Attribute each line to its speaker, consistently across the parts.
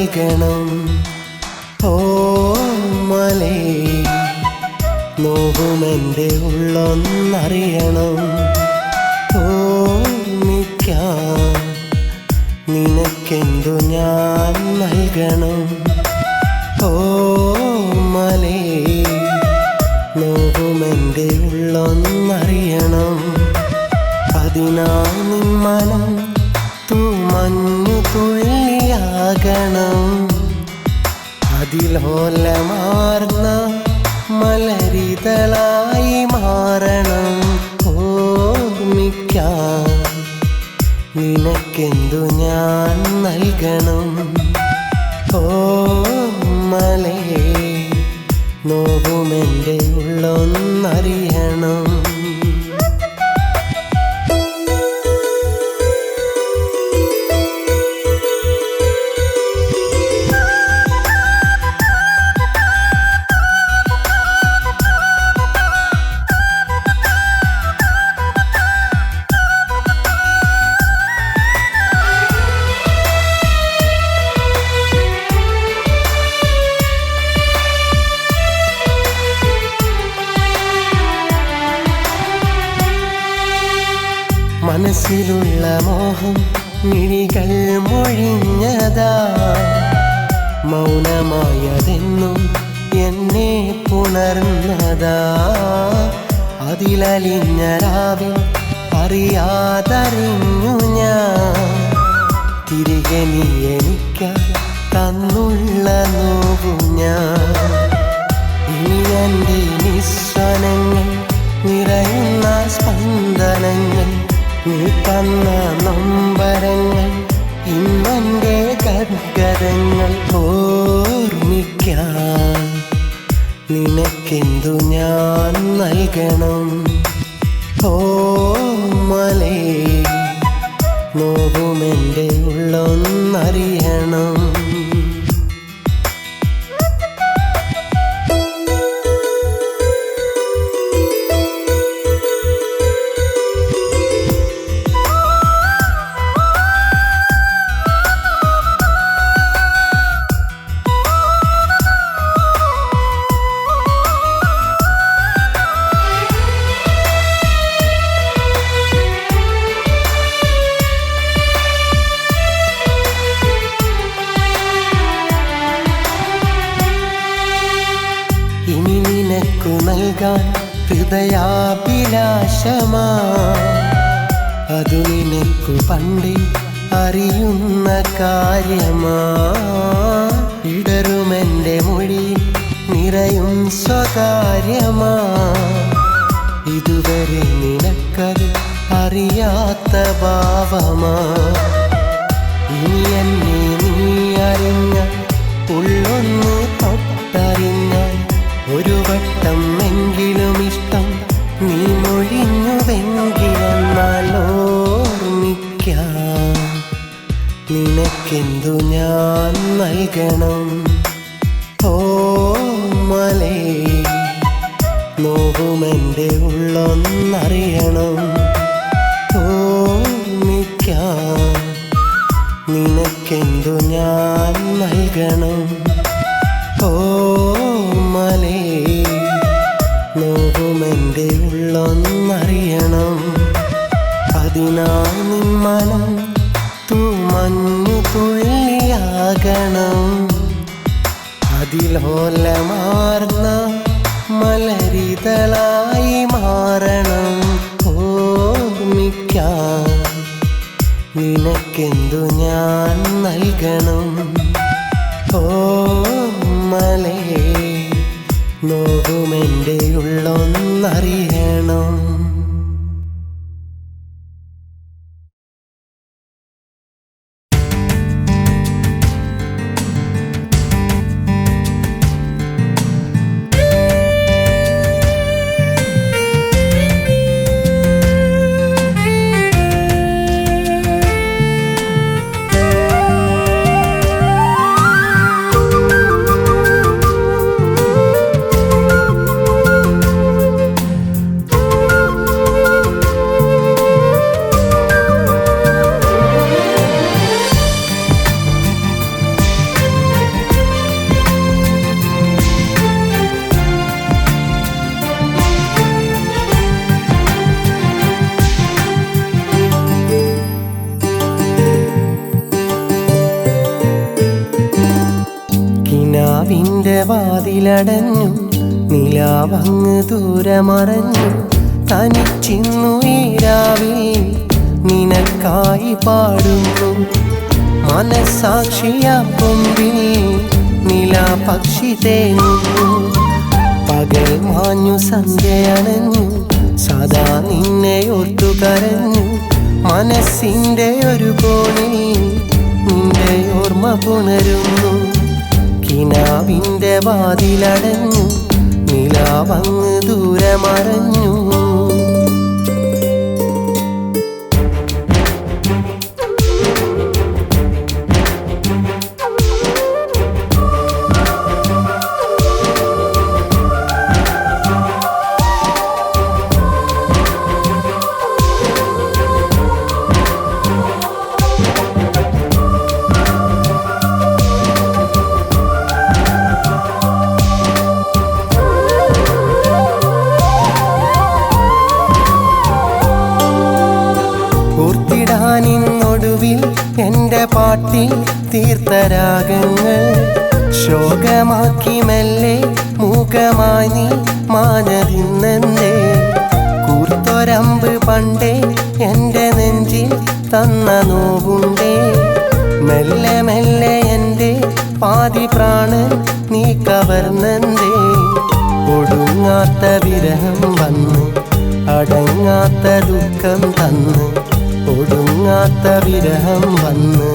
Speaker 1: നൽകണം. ഓമലേ നോവുമെൻ്റെ ഉള്ളൊന്നറിയണം. ഓർമ്മിക്കാൻ നിനക്കെന്തു ഞാൻ നൽകണം. ഓമലേ നോവുമെൻ്റെ ഉള്ളൊന്നറിയണം. അതിനായി നിൻ മനം തൂമഞ്ഞു തുള്ളിയാകണം. അതിലോലമാർന്ന മലരിതളായി മാറണം. ഓർമ്മിക്കാൻ നിനക്കെന്തു ഞാൻ നൽകണം. ഓമലേ നോവുമെൻ്റെ ഉള്ളൊന്നറിയണം. മനസ്സിലുള്ള മോഹം മിഴികൾ മൊഴിഞ്ഞതാ. മൗനമായതെന്നും എന്നെ പുണർന്നതാ. അതിലലിഞ്ഞ രാവിൽ അറിയാതറിഞ്ഞു ഞാൻ. തിരികെ നീ എനിക്കായി തന്നുള്ള നോവു ഞാൻ. ഇനി എൻ്റെ നിസ്വനങ്ങൾ നിറയുന്ന സ്പന്ദനങ്ങൾ, നീ തന്ന നൊമ്പരങ്ങൾ, ഇന്നെൻ്റെ ഗദ്ഗതങ്ങൾ. ഓർമ്മിക്കാൻ നിനക്കെന്തു ഞാൻ നൽകണം. ഓമലേ നോവുമെൻ്റെ ഉള്ളൊന്നറിയണം. ഇനി നിനക്കു നൽകാൻ ഹൃദയാഭിലാഷമാ. അതു നിനക്കു പണ്ടേ അറിയുന്ന കാര്യമാ. ഇടറുമെൻ്റെ മൊഴി നിറയും സ്വകാര്യമാ. ഇതുവരെ നിനക്കത് അറിയാത്ത ഭാവമാ. ഇനി എന്നെ നീ അറിഞ്ഞ ഉള്ളൊന്ന് തൊട്ടറിഞ്ഞാൽ ഒരു വട്ടം എങ്കിലും ഇഷ്ടം നീ മൊഴിഞ്ഞുവെങ്കിലെന്നാൽ ഓർമ്മിക്കാൻ നിനക്കെന്തു ഞാൻ നൽകണം. ഓമലേ നോവുമെൻ്റെ ഉള്ളൊന്നറിയണം. ഓർമ്മിക്കാൻ നിനക്കെന്തു ഞാൻ നൽകണം. ഓമലേ നോവുമെൻ്റെ ഉള്ളൊന്നറിയണം. അതിനായി നിൻ മനം തൂമഞ്ഞു തുള്ളിയാകണം. അതിലോലമാർന്ന മലരിതളായി മാറണം. ഓർമ്മിക്കാൻ നിനക്കെന്തു ഞാൻ നൽകണം. ഓമലേ നോവുമെൻ്റെ ഉള്ളൊന്നറിയണം. കിനാവിൻ്റെ വാതിലടഞ്ഞു, നിലാവങ്ങ് ദൂരെ മറഞ്ഞു. തനിച്ചിന്നു ഈ രാവിൽ നിനക്കായി പാടുന്നു. മനസാക്ഷിയാ കൊമ്പിൽ നിലാപക്ഷി തേങ്ങുന്നു. പകൽ മാഞ്ഞു സന്ധ്യയണഞ്ഞു, സദാ നിന്നെ ഓർത്തു കരഞ്ഞു. മനസ്സിൻ്റെ ഒരു കോണിൽ നിന്റെ ഓർമ്മ പുണരുന്നു. കിനാവിൻ്റെ വാതിലടഞ്ഞു, നിലാവങ്ങ് ദൂരെ മറഞ്ഞു. ിനൊടുവിൽ എൻ്റെ പാട്ടിൽ തീർത്ഥരാഗങ്ങൾ ശോകമാക്കി മെല്ലെ മൂകമായി നീ മാനതിന്നെന്തേ. കൂർത്തൊരമ്പ് പണ്ടേ എൻ്റെ നെഞ്ചിൽ തന്ന നോവുണ്ടേ. മെല്ലെ മെല്ലെ എൻ്റെ പാതി പ്രാണൻ നീ കവർന്നെന്തേ. ഒടുങ്ങാത്ത വിരഹം വന്ന് അടങ്ങാത്ത ദുഃഖം തന്ന്. ഒടുങ്ങാത്ത വിരഹം വന്ന്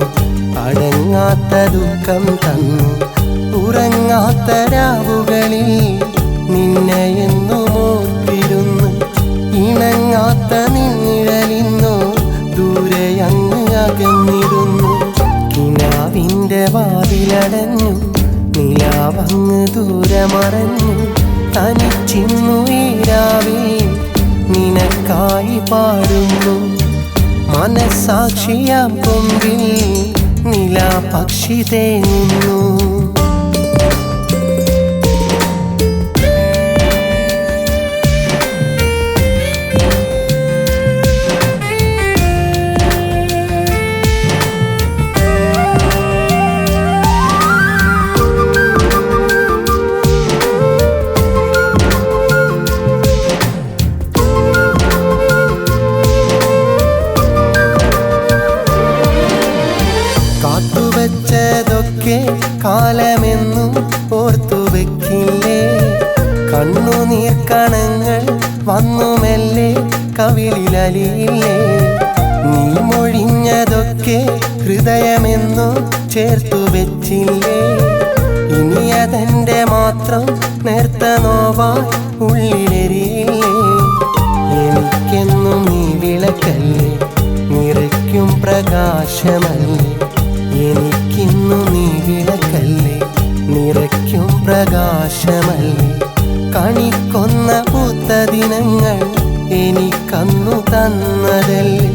Speaker 1: അടങ്ങാത്ത ദുഃഖം തന്നു. ഉറങ്ങാത്ത രാവുകളിൽ നിന്നെ എന്നും ഓർത്തിരുന്നു. ഇണങ്ങാത്ത നിന്നിഴലിന്നോ ദൂരെ അങ്ങ് അകന്നിരുന്നു. കിനാവിൻ്റെ വാതിലടഞ്ഞു, നിലാവങ്ങ് ദൂരെ മറഞ്ഞു. തനിച്ചിന്നു ഈ രാവിൽ നിനക്കായി പാടുന്നു. മനസാക്ഷിയാം കൊമ്പിൽ നിലാപക്ഷി തേങ്ങുന്നു. കാത്തുവച്ചതൊക്കെ കാലമെന്നും ഓർത്തു വെക്കില്ലേ. കണ്ണുനീർക്കണങ്ങൾ വന്നു മെല്ലെ കവിളിലലിയില്ലേ. നീ മൊഴിഞ്ഞതൊക്കെ ഹൃദയമെന്നും ചേർത്തു വെച്ചില്ലേ. ഇനി അതെൻ്റെ മാത്രം നേർത്ത നോവാൻ ഉള്ളിലെരിയില്ലേ. എനിക്കെന്നും നീ വിളക്കല്ലേ, നിറയ്ക്കും പ്രകാശമല്ലേ. എനിക്കിന്നു നീ വിളക്കല്ലേ, നിറയ്ക്കും പ്രകാശമല്ലേ. കണിക്കൊന്ന പൂത്ത ദിനങ്ങൾ എനിക്കന്നു തന്നതല്ലേ.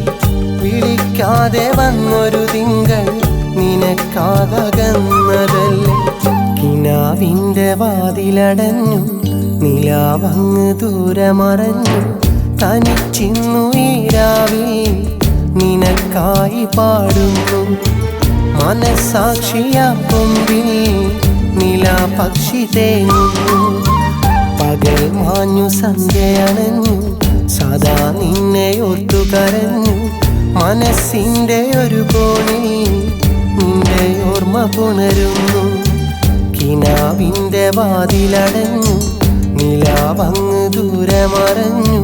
Speaker 1: വിളിക്കാതെ വന്നൊരു തിങ്കൾ നിനക്കാകന്നതല്ലേ. കിനാവിൻ്റെ വാതിലടഞ്ഞു, നിലാവങ്ങ് ദൂരെ മറഞ്ഞു. തനിച്ചിന്നു ഈ രാവിൽ നിനക്കായി പാടുന്നു. മനസാക്ഷിയാ കൊമ്പിൽ നിലാപക്ഷി തേങ്ങുന്നു. പകൽ മാഞ്ഞു സന്ധ്യയണഞ്ഞു, സദാ നിന്നെ ഓർത്തു കരഞ്ഞു. മനസ്സിൻ്റെ ഒരു കോണിൽ നിന്റെ ഓർമ്മ പുണരുന്നു. കിനാവിൻ്റെ വാതിലടഞ്ഞു, നിലാവങ്ങ് ദൂരെ മറഞ്ഞു.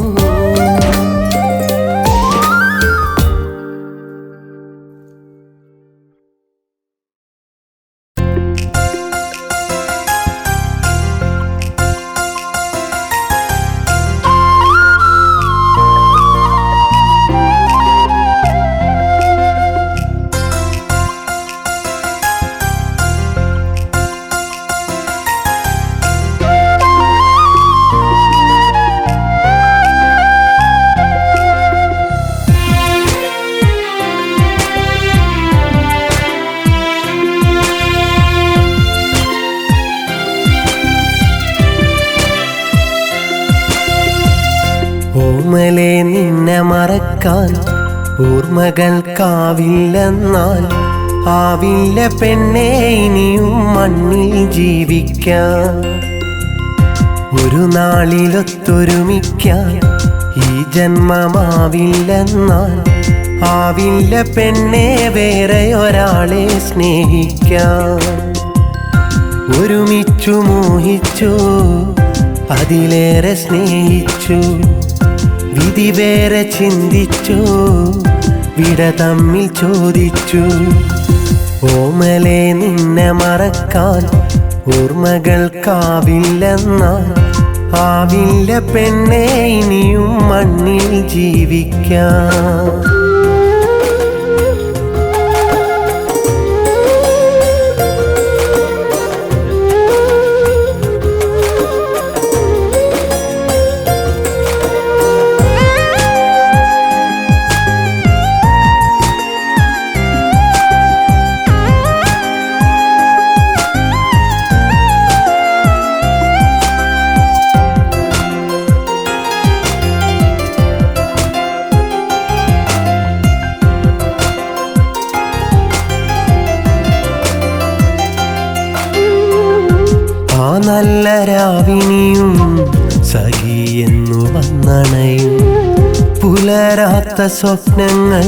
Speaker 1: ഓർമ്മലെ നിന്നെ മറക്കാൻ ഓർമ്മകൾക്കാവില്ലെന്നാൽ ആവില്ല പെണ്ണേ ഇനിയും മണ്ണിൽ ജീവിക്കാൻ. ഒരു നാളിലൊത്തൊരുമിക്കാൻ ഈ ജന്മമാവില്ലെന്നാൽ ആവില്ല പെണ്ണെ വേറെ ഒരാളെ സ്നേഹിക്കാൻ. ഒരുമിച്ചു മോഹിച്ചു അതിലേറെ സ്നേഹിച്ചു, വിധി വേറെ ചിന്തിച്ചു, വിട തമ്മിൽ ചോദിച്ചു. ഓമലെ നിന്നെ മറക്കാൻ ഓർമ്മകൾക്കാവില്ലെന്നാൽ ആവില്ല പെണ്ണെ ഇനിയും മണ്ണിൽ ജീവിക്കാൻ. നല്ല രാവിനിയും സഖിയെന്നു വന്നണയും, പുലരാത്ത സ്വപ്നങ്ങൾ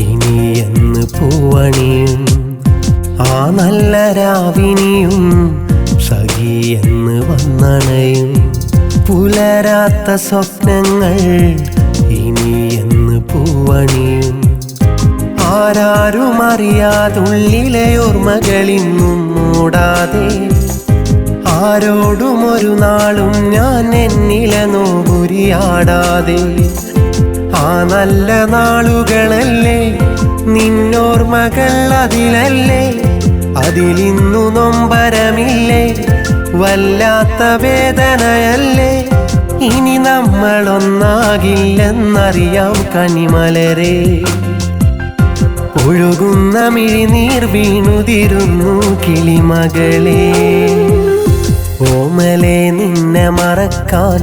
Speaker 1: ഇനിയെന്ന് പൂവണിയും. ആ നല്ല രാവിനിയും സഖിയെന്ന് വന്നണയും, പുലരാത്ത സ്വപ്നങ്ങൾ ഇനിയെന്ന് പൂവണിയും. ആരാരും അറിയാതുള്ളിലെ ഓർമ്മകളിന്നും മൂടാതെ, ആരോടും ഒരു നാളും ഞാൻ എന്നിലെ നോവുരിയാടാതെ. ആ നല്ല നാളുകളല്ലേ നിന്നോർമ്മകൾ അതിലല്ലേ, അതിലിന്നു നൊമ്പരമില്ലേ, വല്ലാത്ത വേദനയല്ലേ. ഇനി നമ്മളൊന്നാകില്ലെന്നറിയാം കനിമലരെ, ഒഴുകുന്ന മിഴിനീർ വീണുതിരുന്നു കിളിമകളെ. ഓമലെ നിന്നെ മറക്കാൻ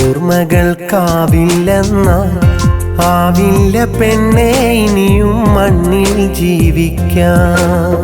Speaker 1: ഓർമ്മകൾക്കാവില്ലെന്നാൽ ആവില്ല പെണ്ണെ ഇനിയും മണ്ണിൽ ജീവിക്കാൻ.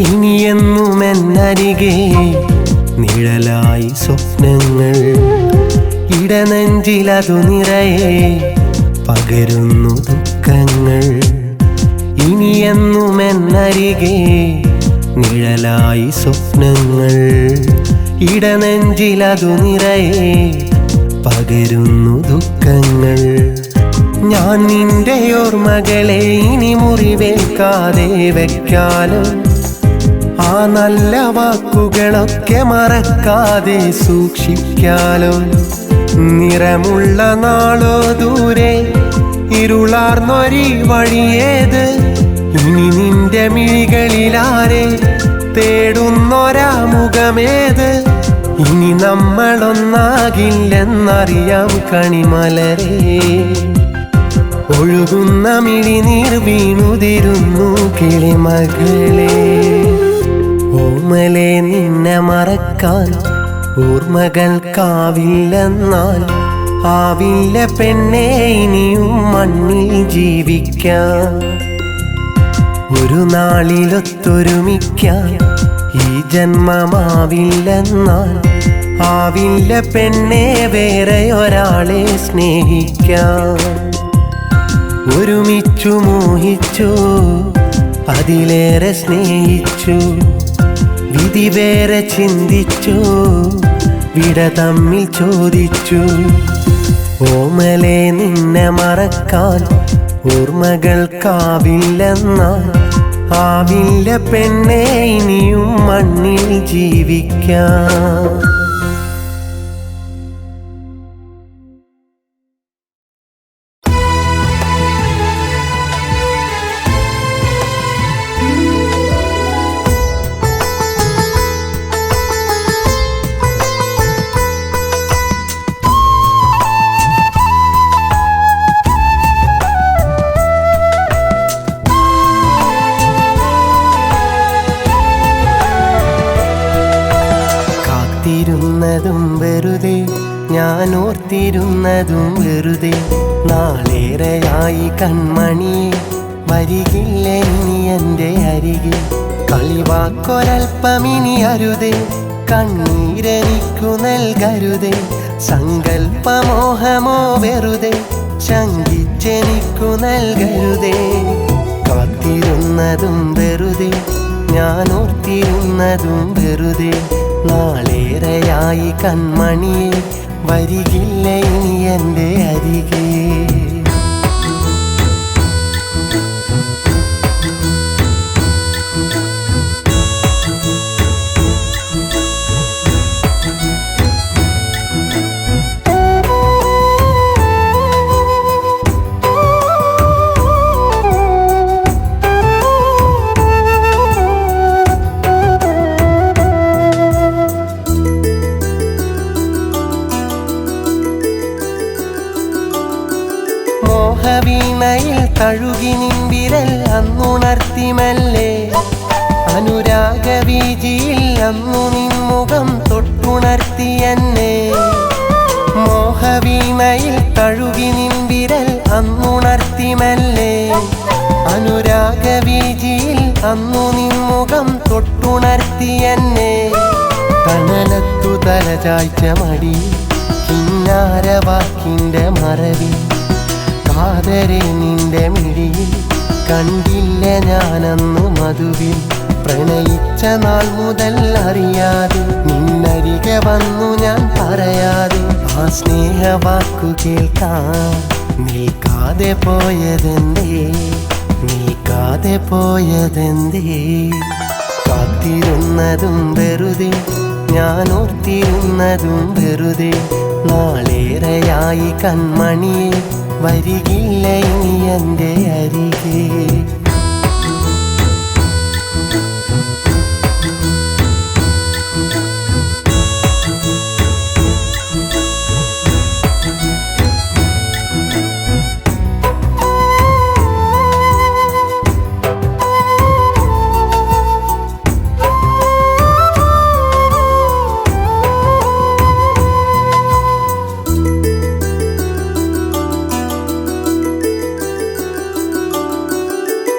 Speaker 1: ഇനിയെന്നും എന്നരികെ നിഴലായി സ്വപ്നങ്ങൾ, ഇടനെഞ്ചിലതു നിറയെ പകരുന്നു ദുഃഖങ്ങൾ. ഇനിയെന്നും എന്നരികെ നിഴലായി സ്വപ്നങ്ങൾ, ഇടനെഞ്ചിലതു നിറയെ പകരുന്നു ദുഃഖങ്ങൾ. ഞാൻ നിന്റെ ഓർമ്മകളെ ഇനി മുറിവേൽക്കാതെ വെക്കാലോ, ആ നല്ല വാക്കുകളൊക്കെ മറക്കാതെ സൂക്ഷിക്കാലോ. നിറമുള്ള നാളോ ദൂരെ, ഇരുളാർന്നൊരി വഴിയേത്, ഇനി നിന്റെ മിഴികളിലാരെ തേടുന്നൊരാ മുഖമേത്. ഇനി നമ്മളൊന്നാകില്ലെന്നറിയാം കണിമലരെ, ഒഴുകുന്ന മിഴിനീർ വീണുതിരുന്നു കിളിമകളെ. ഓമലെ നിന്നെ മറക്കാൻ ഓർമ്മകൾക്കാവില്ലെന്നാൽ ആവില്ല പെണ്ണെ ഇനിയും മണ്ണിൽ ജീവിക്കാൻ. ഒരു നാളിലൊത്തൊരുമിക്കാൻ ഈ ജന്മമാവില്ലെന്നാൽ ആവില്ല പെണ്ണെ വേറെ ഒരാളെ സ്നേഹിക്കാൻ. ഒരുമിച്ചു മോഹിച്ചു അതിലേറെ സ്നേഹിച്ചു, വിധി വേറെ ചിന്തിച്ചു, വിട തമ്മിൽ ചോദിച്ചു. ഓമലെ നിന്നെ മറക്കാൻ ഓർമ്മകൾക്കാവില്ലെന്നാൽ ആവില്ല പെണ്ണെ ഇനിയും മണ്ണിൽ ജീവിക്കാൻ. ഓർത്തിരുന്നതും വെറുതെ നാളേറെയായി കൺമണിയെ വരികില്ല ഇനി എൻ്റെ അരികെ കളിവാക്കൊരൽപ്പമിനി അരുതേ കണ്ണീരെനിക്കു നൽകരുതേ സങ്കൽപ്പമോഹമോ വെറുതെ ശങ്കിച്ചെനിക്കു നൽകരുതേ കാത്തിരുന്നതും വെറുതെ ഞാൻ ഓർത്തിരുന്നതും വെറുതെ നാളേറെയായി കൺമണിയെ വരികില്ല ഇനി എൻ്റെ അരികെ മോഹവീണയിൽ തഴുകി നിൻവിരൽ അന്നുണർത്തി മെല്ലെ അനുരാഗവീജിയിൽ അന്നു നിൻമുഖം തൊട്ടുണർത്തി എന്നെ മോഹവീണയിൽ തഴുകി നിൻവിരൽ അന്നുണർത്തി മെല്ലെ അനുരാഗവീജിയിൽ അന്നു നിൻമുഖം തൊട്ടുണർത്തി എന്നെ തണലത്തു തലചായ്ച്ച മടി കിന്നാരവാക്കിൻ്റെ മറവി കാതരെ നിന്റെ മിഴിയിൽ കണ്ടില്ല ഞാനന്ന് മധുവിൽ പ്രണയിച്ച നാൾ മുതൽ അറിയാതെ നിന്നരികെ വന്നു ഞാൻ പറയാതെ ആ സ്നേഹവാക്കു കേൾക്കാൻ നിൽക്കാതെ പോയതെന്തേ നിൽക്കാതെ പോയതെന്തേ കാത്തിരുന്നതും വെറുതെ ഞാൻ ഓർത്തിരുന്നതും വെറുതെ നാളേറെയായി കൺമണിയെ വരികില്ല ഇനി എൻ്റെ അരികെ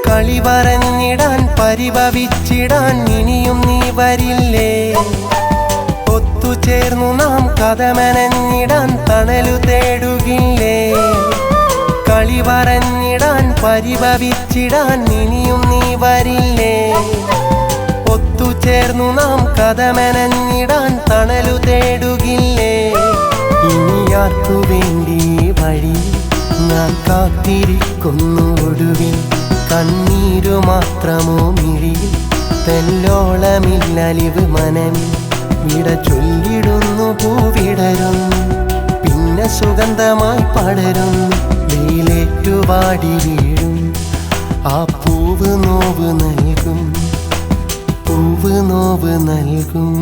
Speaker 1: കളി പറഞ്ഞിടാൻ പരിഭവിച്ചിടാൻ ഇനിയും നീ വരില്ലേ ഒത്തുചേർന്നു നാം കഥമനഞ്ഞിടാൻ തണലു തേടുകില്ലേ കളി പറഞ്ഞിടാൻ പരിഭവിച്ചിടാൻ ഇനിയും നീ വരില്ലേ ഒത്തുചേർന്നു നാം കഥമനഞ്ഞിടാൻ തണലു തേടുകില്ലേ ഇനി ആർക്കു വേണ്ടി വഴി ഞാൻ കാത്തിരിക്കുന്നു ഒടുവിൽ കണ്ണീരു മാത്രമോ മിഴിയിൽ തെല്ലോളമില്ലലിവ് മനമിൽ വിട ചൊല്ലിടുന്നു പൂവിടരുന്നു പിന്നെ സുഗന്ധമായി പടരുന്നു വെയിലേറ്റുവാടി വീഴും ആ പൂവ് നോവ് നൽകും പൂവ് നോവ് നൽകും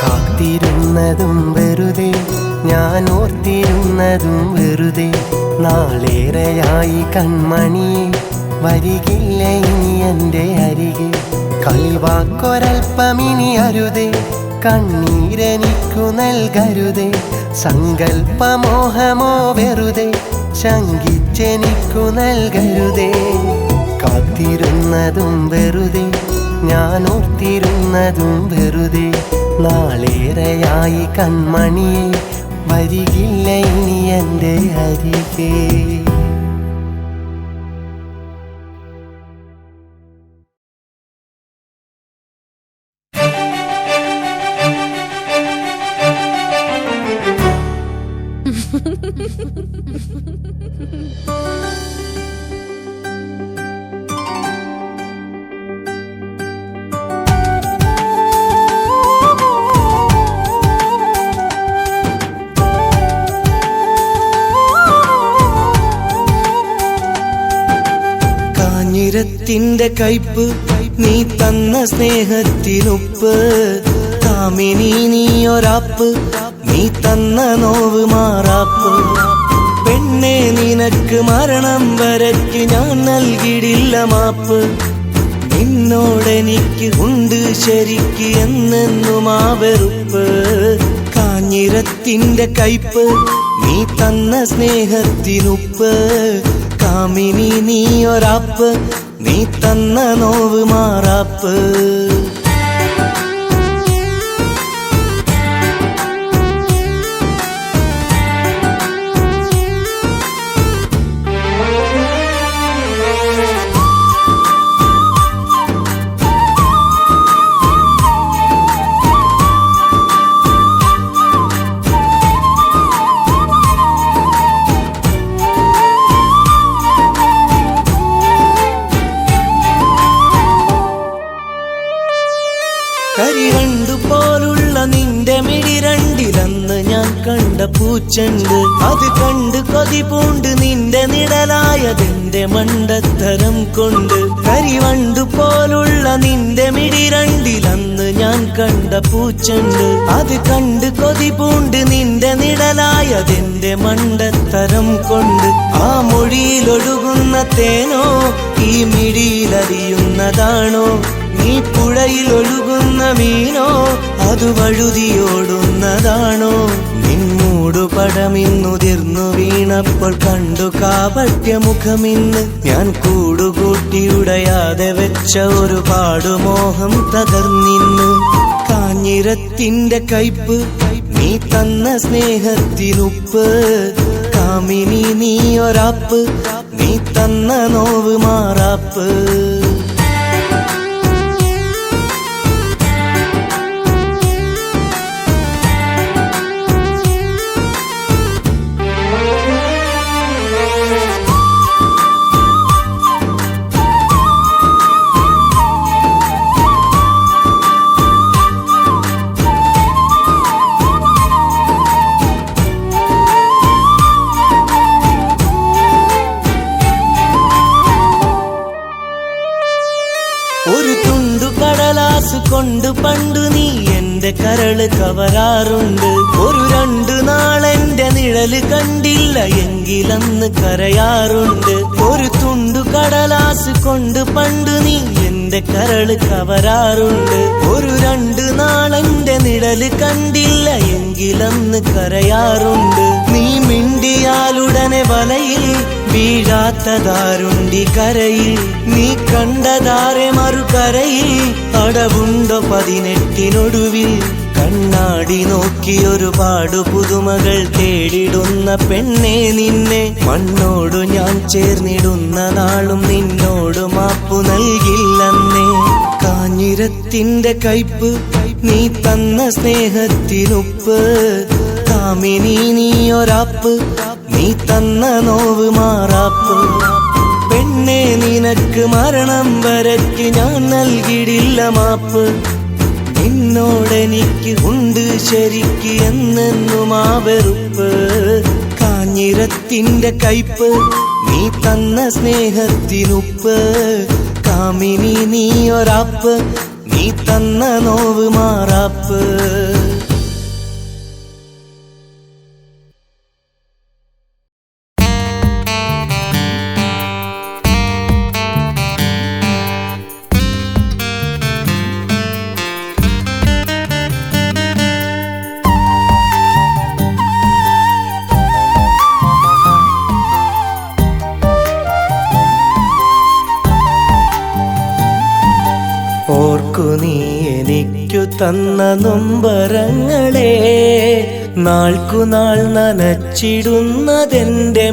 Speaker 1: കാത്തിരുന്നതും വെറുതെ ഞാൻ ഓർത്തിരുന്നതും വെറുതെ നാളേറെയായി കൺമണിയെ വരികില്ല ഇനി എൻ്റെ അരികെ കളിവാക്കൊരൽപ്പമിനി അരുതേ കണ്ണീരെനിക്കു നൽകരുതേ സങ്കൽപ്പമോഹമോ വെറുതെ ശങ്കിച്ചെനിക്കു നൽകരുതേ കാത്തിരുന്നതും വെറുതെ ഞാൻ ഓർത്തിരുന്നതും വെറുതെ നാളേറെയായി കൺമണിയെ വരികില്ല ഇനി എൻ്റെ അരികെ
Speaker 2: കാഞ്ഞിരത്തിന്റെ കയ്പ് നീ തന്ന സ്നേഹത്തിനുപ്പ് കാമിനി നീയൊരാപ്പ് നീ തന്ന നോവ് മാറാപ്പ് പെണ്ണെ നിനക്ക് മരണം വരയ്ക്ക് ഞാൻ നൽകിയിടില്ല മാപ്പ് നിന്നോടെനിക്ക് ഉണ്ട് ശരിക്ക് എന്നെന്നും ആ വെറുപ്പ് കാഞ്ഞിരത്തിന്റെ കയ്പ് നീ തന്ന സ്നേഹത്തിനുപ്പ് കാമിനി നീയൊരാപ്പ് നീ തന്ന നോവ് മാറാപ്പ് കരിവണ്ടു പോലുള്ള നിന്റെ മിഴിരണ്ടിലന്ന് ഞാൻ കണ്ട പൂച്ചണ്ട് അത് കണ്ട് കൊതി പൂണ്ട് നിന്റെ നിഴലായതെന്റെ മണ്ടത്തരം കൊണ്ട് കരിവണ്ടു പോലുള്ള നിന്റെ മിഴിരണ്ടിലന്ന് ഞാൻ കണ്ട പൂച്ചണ്ട് അത് കണ്ട് കൊതി പൂണ്ട് നിന്റെ നിഴലായതെന്റെ മണ്ടത്തരം കൊണ്ട് ആ മൊഴിയിലൊഴുകുന്ന തേനോ ഈ മിഴിയിലറിയുന്നതാണോ നീ പുഴയിലൊഴുകുന്ന മീനോ അത് വഴുതിയോടുന്നതാണോ നിന്നോടു പടമിന്നുതിർന്നു വീണപ്പോൾ കണ്ടു കാപട്യമുഖമിന്ന് ഞാൻ കൂടുകൂട്ടിയുടയാതെ വെച്ച ഒരു പാടുമോഹം തകർന്നിന്ന് കാഞ്ഞിരത്തിന്റെ കയ്പ് നീ തന്ന സ്നേഹത്തിനുപ്പ് കാമിനി നീയൊരാപ്പ് നീ തന്ന നോവ് മാറാപ്പ് ഒരു തുണ്ടു കടലാസ് കൊണ്ട് പണ്ടു നീ എന്റെ കരള് കവരാറുണ്ട് ഒരു 2 നാളെന്റെ നിഴല് കണ്ടില്ല എങ്കിലന്ന് കരയാറുണ്ട് ഒരു തുണ്ടു കടലാസ് കൊണ്ട് പണ്ടു നീ എന്റെ കരള് കവരാറുണ്ട് ഒരു 2 നാളെന്റെ നിഴല് കണ്ടില്ല എങ്കിലന്ന് കരയാറുണ്ട് നീ മിണ്ടിയാലുടനെ വലയിൽ വീഴാത്തതാരുണ്ടി കരയിൽ നീ കണ്ടതാരെ മറുകരയിൽ അടവുണ്ടോ 18-നൊടുവിൽ കണ്ണാടി നോക്കി ഒരുപാട് പുതുമകൾ തേടിടുന്ന പെണ്ണെ നിന്നെ മണ്ണോടു ഞാൻ ചേർന്നിടുന്ന നാളും നിന്നോട് മാപ്പു നൽകില്ലെന്നേ കാഞ്ഞിരത്തിന്റെ കയ്പ് നീ തന്ന സ്നേഹത്തിനുപ്പ് കാമിനി നീയൊരാപ്പ് നീ തന്ന നോവ് മാറാപ്പ് പെണ്ണെ നിനക്ക് മരണം വരയ്ക്ക് ഞാൻ നൽകിടില്ല മാപ്പ് നിന്നോടെനിക്ക് ഉണ്ട് ശരിക്ക് എന്നെന്നും ആ വെറുപ്പ് കാഞ്ഞിരത്തിന്റെ കയ്പ് നീ തന്ന സ്നേഹത്തിനുപ്പ് കാമിനി നീയൊരാപ്പ് നീ തന്ന നോവ് മാറാപ്പ് ഓർക്കു നീ എനിക്കു തന്ന നൊമ്പരങ്ങളെ നാൾക്കുനാൾ നനച്ചിടുന്നതെന്റെ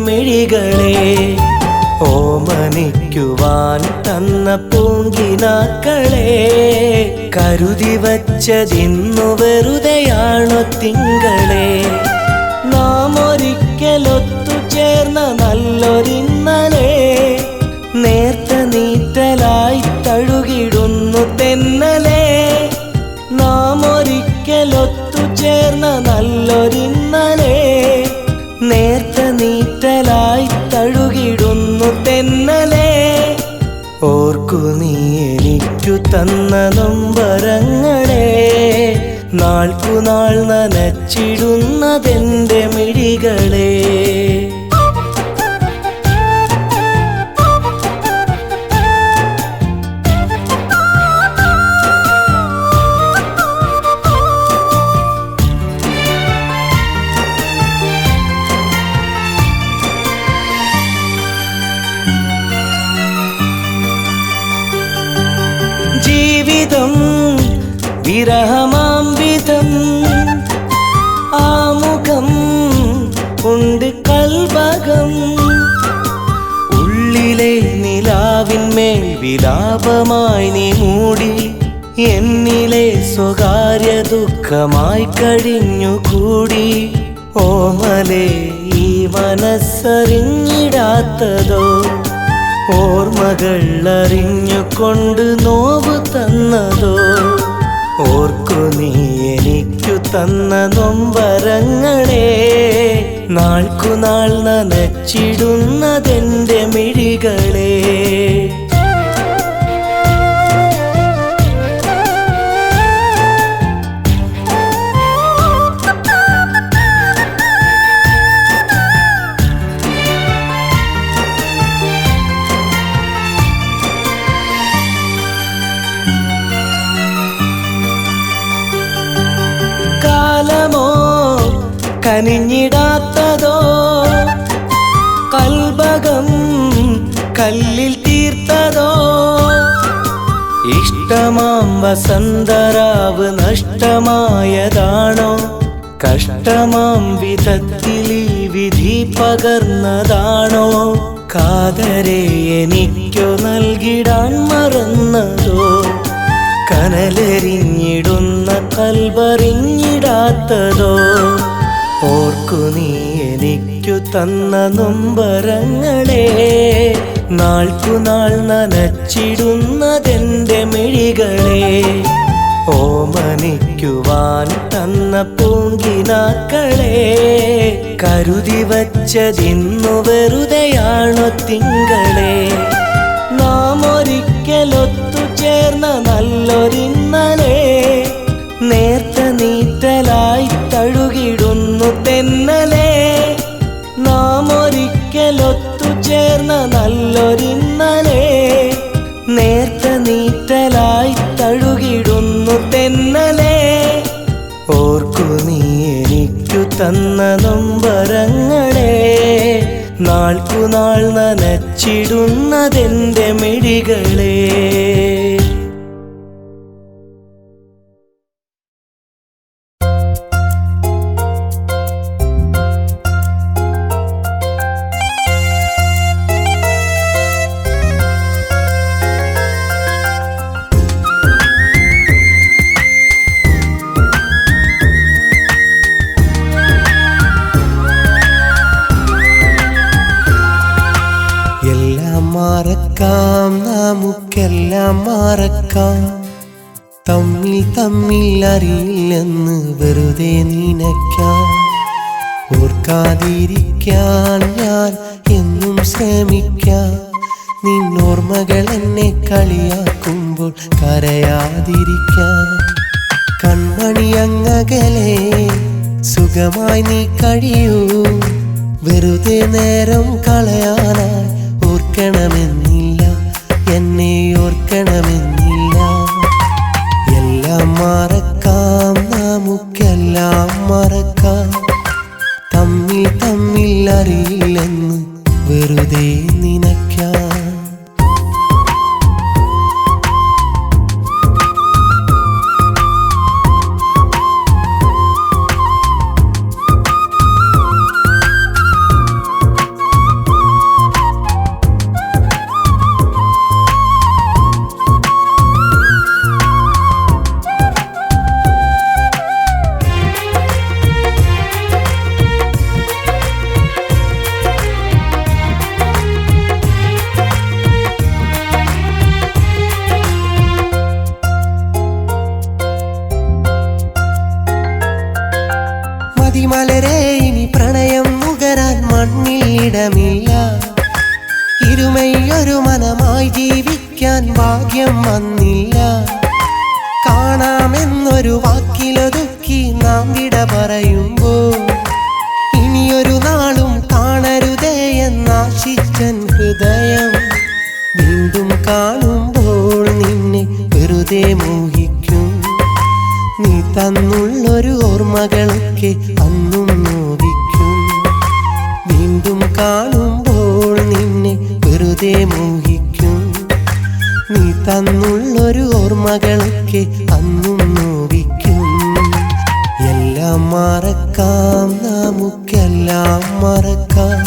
Speaker 2: മിഴികളെ ഓമനിക്കുവാൻ തന്ന പൂങ്കിനാക്കളെ കരുതി വച്ചതിന്നു വെറുതെയാണോ തിങ്കളെ നാം ഒരിക്കലൊത്തു ചേർന്ന നല്ലൊരിന്നലെ നേർത്ത നീറ്റലായി തഴുകിടുന്നു തെന്നലെ നാം ഒരിക്കലൊത്തു ചേർന്ന നല്ലൊരിന്നലെ നേർത്ത നീറ്റലായി തഴുകിടുന്നു തെന്നലെ ഓർക്കു നീ എനിക്കു തന്ന നൊമ്പരങ്ങളെ നാൾക്കുനാൾ നനച്ചിടുന്നതെന്റെ മിഴികളെ വിരഹമാം വിധം ആമുഖം ഉണ്ട് കൽബകം. ഉള്ളിലെ നിലാവിന്മേൽ വിലാപമായി നീ മൂടി എന്നിലെ സ്വകാര്യ ദുഃഖമായി കഴിഞ്ഞുകൂടി. ഓമലേ ഈ മനസ്സറിഞ്ഞിടാത്തതോ ഓർമ്മകൾ അറിഞ്ഞുകൊണ്ട് നോവ് തന്നതോ. ഓർക്കു നീ എനിക്കു തന്ന നൊമ്പരങ്ങളെ നാൾക്കുനാൾ നനച്ചിടുന്നതെന്റെ മിഴികളെ. കനിഞ്ഞിടാത്തതോ കൽബകം കല്ലിൽ തീർത്തതോ. ഇഷ്ടമാം വസന്തരാവ് നഷ്ടമായതാണോ? കഷ്ടമാം വിധത്തിൽ ഈ വിധി പകർന്നതാണോ? കാതരെ എനിക്കു നൽകിടാൻ മറന്നതോ? കനലെറിഞ്ഞിടുന്ന കൽബറിഞ്ഞിടാത്തതോ? ഓർക്കു നീ എനിക്കു തന്ന നൊമ്പരങ്ങളെ നാൾക്കുനാൾ നനച്ചിടുന്നതെന്റെ മിഴികളെ. ഓമനിക്കുവാൻ തന്ന പൂങ്കിനാക്കളെ കരുതി വച്ചതിന്നു വെറുതെയാണോ തിങ്കളെ? നാം ഒരിക്കലൊത്തു ചേർന്ന നല്ലൊരിന്നലെ നേർത്ത നീറ്റലായി തഴുകിടുന്നു തെന്നലെ. നാം ഒരിക്കലൊത്തു ചേർന്ന നല്ലൊരിന്നലെ നേർത്ത നീറ്റലായി തഴുകിടുന്നു തെന്നലെ. ഓർക്കു നീ എനിക്കു തന്ന നൊമ്പരങ്ങളെ നാൾക്കുനാൾ നനച്ചിടുന്നതെന്റെ മിഴികളെ.
Speaker 1: മറക്കാം നമുക്കെല്ലാം മറക്കാം. തമ്മിൽ അറിയില്ലെന്ന് വെറുതെ നിനയ്ക്കാം. ഓർക്കാതിരിക്കാൻ ഞാൻ എന്നും ശ്രമിക്കാം. നിന്നോർമ്മകൾ എന്നെ കളിയാക്കുമ്പോൾ കരയാതിരിക്കാൻ. കൺമണി അങ്ങകലെ സുഖമായി നീ കഴിയൂ. വെറുതെ നേരം കളയാനായി ഓർക്കണമെന്നില്ല, എന്നെ ഓർക്കണമെന്നില്ല. എല്ലാം മറക്കാം നമുക്കെല്ലാം മറക്കാം. തമ്മിൽ അറിയില്ലെന്ന് വെറുതെ നിനയ്ക്കാം. മലരെ ഇനി പ്രണയം നുകരാൻ മണ്ണിലിടമില്ല. ഇരുമയൊരു മനമായി ജീവിക്കാൻ ഭാഗ്യം വന്നില്ല. കാണാമെന്നൊരു വാക്കിലൊതുക്കി നാം വിട പറയുമ്പോൾ ഇനിയൊരു നാളും കാണരുതേ എന്നാശിച്ചൻ ഹൃദയം. വീണ്ടും കാണുമ്പോൾ നിന്നെ വെറുതെ മോഹിക്കും. നീ തന്നുള്ളൊരു ഓർമ്മകളൊക്കെ അന്നും നോവിക്കും. വീണ്ടും കാണുമ്പോൾ നിന്നെ വെറുതെ മോഹിക്കും. നീ തന്നുള്ളൊരു ഓർമ്മകളൊക്കെ അന്നും നോവിക്കും. എല്ലാം മറക്കാം, നമുക്കെല്ലാം മറക്കാം.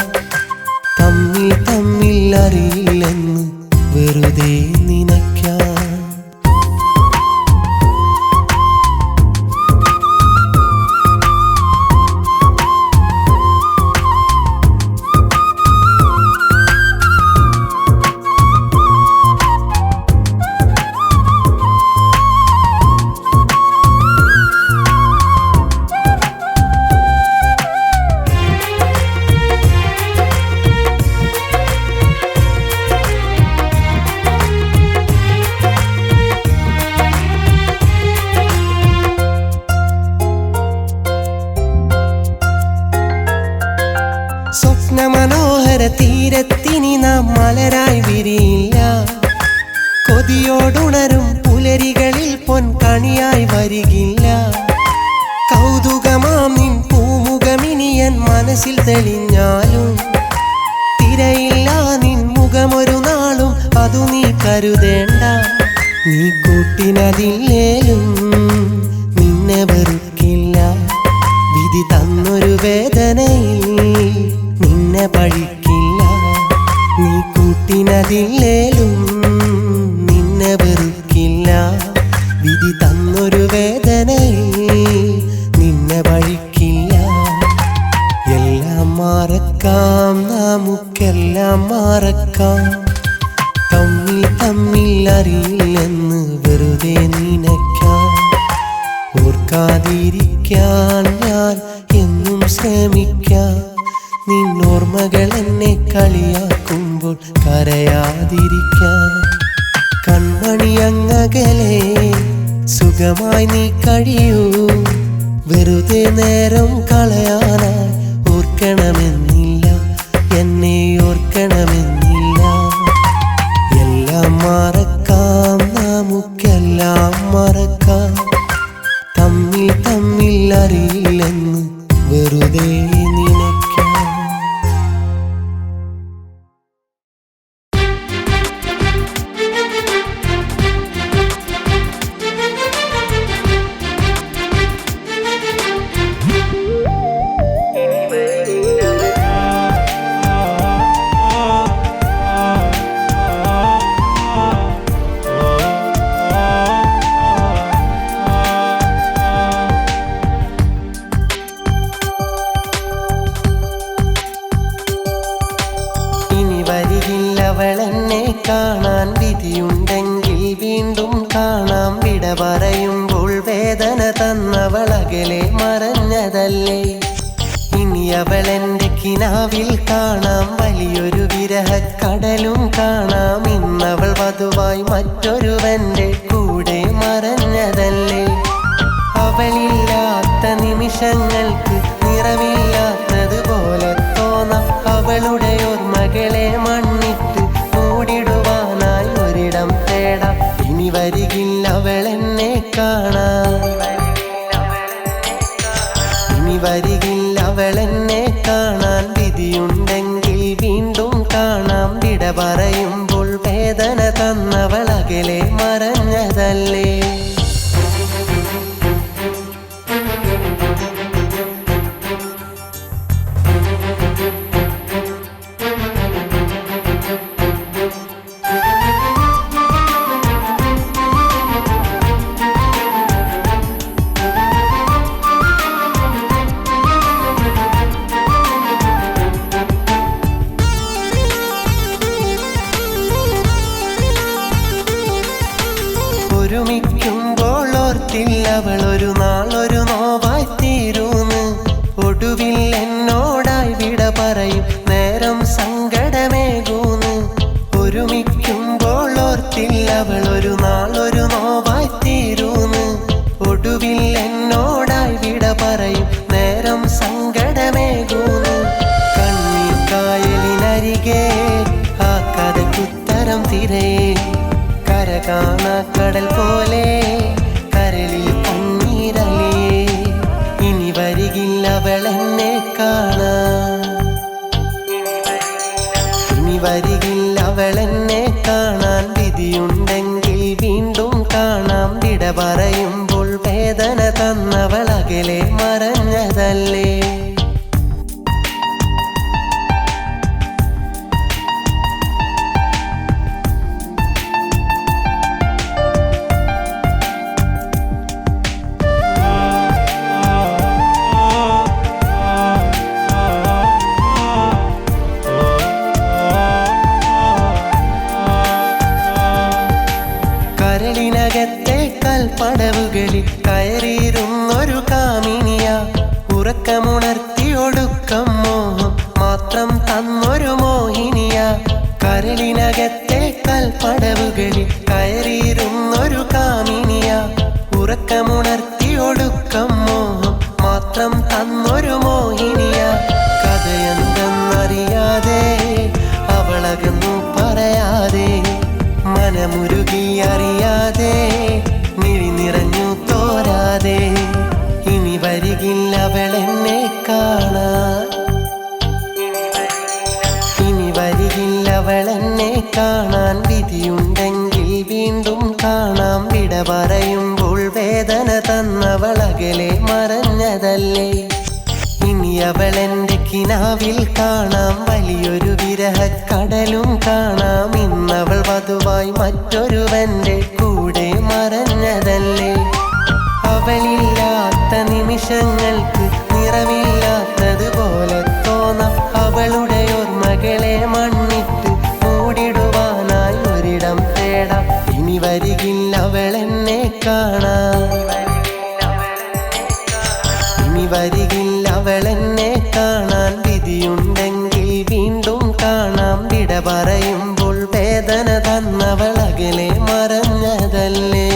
Speaker 1: തമ്മിൽ തമ്മിൽ അറിയില്ലെന്ന് വെറുതെ നിനയ്ക്കാം. സ്വപ്നമനോഹര തീരത്തിനി നാം മലരായി വിരിയില്ല. കൊതിയോടുണരും പുലരികളിൽ പൊൻകണിയായി വരികില്ല. കൗതുകമാം നിൻ പൂമുഖമിനിയൻ മനസ്സിൽ തെളിഞ്ഞാലും തിരയില്ല നിൻ മുഖമൊരു നാളും അതു നീ കരുതേണ്ട. നീ കൂട്ടിനതില്ലേലും നിന്നെ വെറുക്കില്ല. വിധി തന്നൊരു വേദനയിൽ നിന്നെ പഴിക്കില്ല. നീ കൂട്ടിനതില്ലേലും നിന്നെ വെറുക്കില്ല. വിധി തന്നൊരു വേദനയിൽ നിന്നെ പഴിക്കില്ല. എല്ലാം മറക്കാം, നമുക്കെല്ലാം മറക്കാം. തമ്മിൽ തമ്മിൽ അറിയില്ലെന്ന് വെറുതെ നിനയ്ക്കാം. ഓർക്കാതിരിക്കാൻ ഞാൻ എന്നും ശ്രമിക്കാം. നിന്നോർമ്മകൾ എന്നെ കളിയാക്കുമ്പോൾ കരയാതിരിക്കാൻ. കൺമണിയങ്ങകലെ സുഖമായി നീ കഴിയൂ. വെറുതെ നേരം കളയാനായി ഓർക്കണമെന്നില്ല, എന്നെ ഓർക്കണമെന്നില്ല. എല്ലാം മറക്കാം, നമുക്കെല്ലാം മറക്കാം. തമ്മിൽ തമ്മിൽ അറിയില്ലെന്ന് വെറുതെ നിനയ്ക്കാം. അവളെന്നെ കാണാൻ വിധിയുണ്ടെങ്കിൽ വീണ്ടും കാണാം. വിട പറയുമ്പോൾ വേദന തന്നവളകലെ മറഞ്ഞതല്ലേ. ഇനി അവളെന്റെ കിനാവിൽ കാണാം. വലിയൊരു വിരഹക്കടലും കാണാം. ഇന്നവൾ വധുവായി മറ്റൊരുവന്റെ കൂടെ മറഞ്ഞതല്ലേ. അവളില്ലാത്ത നിമിഷങ്ങൾക്ക് നിറമില്ലാത്തതുപോലെ തോന്നാം. അവളുടെ ഓർമ്മകളെ മണ്ണിട്ട് മൂടിടുവാനായി ഒരിടം തേടാം. ഇനി വരികില്ല അവളെന്നെ കാണാൻ. ഇനി വരികില്ല അവളെന്നെ കാണാൻ. വിധിയുണ്ടെങ്കിൽ വീണ്ടും കാണാം. വിട പറയുമ്പോൾ വേദന തന്നവളകലെ മറഞ്ഞതല്ലേ. ഒരുമിക്കുമ്പോൾ ഓർത്തില്ല അവളൊരു നാളൊരു നോവായി തീരുന്നു. ഒടുവിൽ എന്നോടായി വിട പറയും നേരം സങ്കടമേകൂന്നു. ഒരുമിക്കുമ്പോൾ ഓർത്തില്ല അവളൊരു നാളൊരു നോവായി തീരുന്നു. ഒടുവിൽ എന്നോടായി വിട പറയും നേരം സങ്കടമേകൂന്നു. കണ്ണീർ കായലിനരികെ ആ കഥയ്ക്കുത്തരം തിരയേ. കര കാണാ കടൽ പോലെ കരളിൽ കണ്ണീരലിയേ. ഇനി വരികില്ല അവളെന്നെ കാണാൻ. ഇനി വരികില്ല അവളെന്നെ കാണാൻ. വിധിയുണ്ടെങ്കിൽ വീണ്ടും കാണാം. വിട പറയുമ്പോൾ വേദന തന്നവളകലെ മറഞ്ഞതല്ലേ. കരളിനകത്തെ കൽപ്പടവുകളിൽ കയറിയിരുന്നൊരു കാമിനിയ, ഉറക്കമുണർത്തി ഒടുക്കം മോഹം മാത്രം തന്നൊരു മോഹിനിയ. കരളിനകത്തെ കൽപ്പടവുകളിൽ കയറിയിരുന്നൊരു കാമിനിയ, ഉറക്കമുണർത്തി ഒടുക്കം മോഹം മാത്രം തന്നൊരു മോഹിനിയ. കഥയെന്തെന്നറിയാതെ അവളകന്നു പറയാതെ, മനമുരുകി അറിയാതെ മിഴി നിറഞ്ഞു തോരാതെ, ഇനി വരികില്ല അവളെന്നെ കാണാൻ, ഇനി വരികില്ല അവളെന്നെ കാണാൻ. വിധിയുണ്ടെങ്കിൽ വീണ്ടും കാണാം, വിട പറയുമ്പോൾ വേദന തന്നവളകലെ മറഞ്ഞതല്ലേ. ഇനി അവളെന്റെ കിനാവിൽ കാണാം, വലിയൊരു വിരഹക്കടലും കാണാം. ഇന്നവൾ വധുവായി മറ്റൊരുവന്റെ കൂടെ മറഞ്ഞതല്ലേ. അവളില്ലാത്ത നിമിഷങ്ങൾക്ക് നിറമില്ലാത്തതുപോലെ തോന്നാം, അവളുടെ ഓർമ്മകളെ മണ്ണിട്ട് മൂടിടുവാനായി ഒരിടം തേടാം. ഇനി വരികില്ല അവളെന്നെ കാണാൻ, ഇനി വരികില്ല അവളെന്നെ കാണാൻ. വിധിയുണ്ടെങ്കിൽ വീണ്ടും കാണാം, വിട പറയുമ്പോൾ വേദന തന്നവളകലെ മറഞ്ഞതല്ലേ.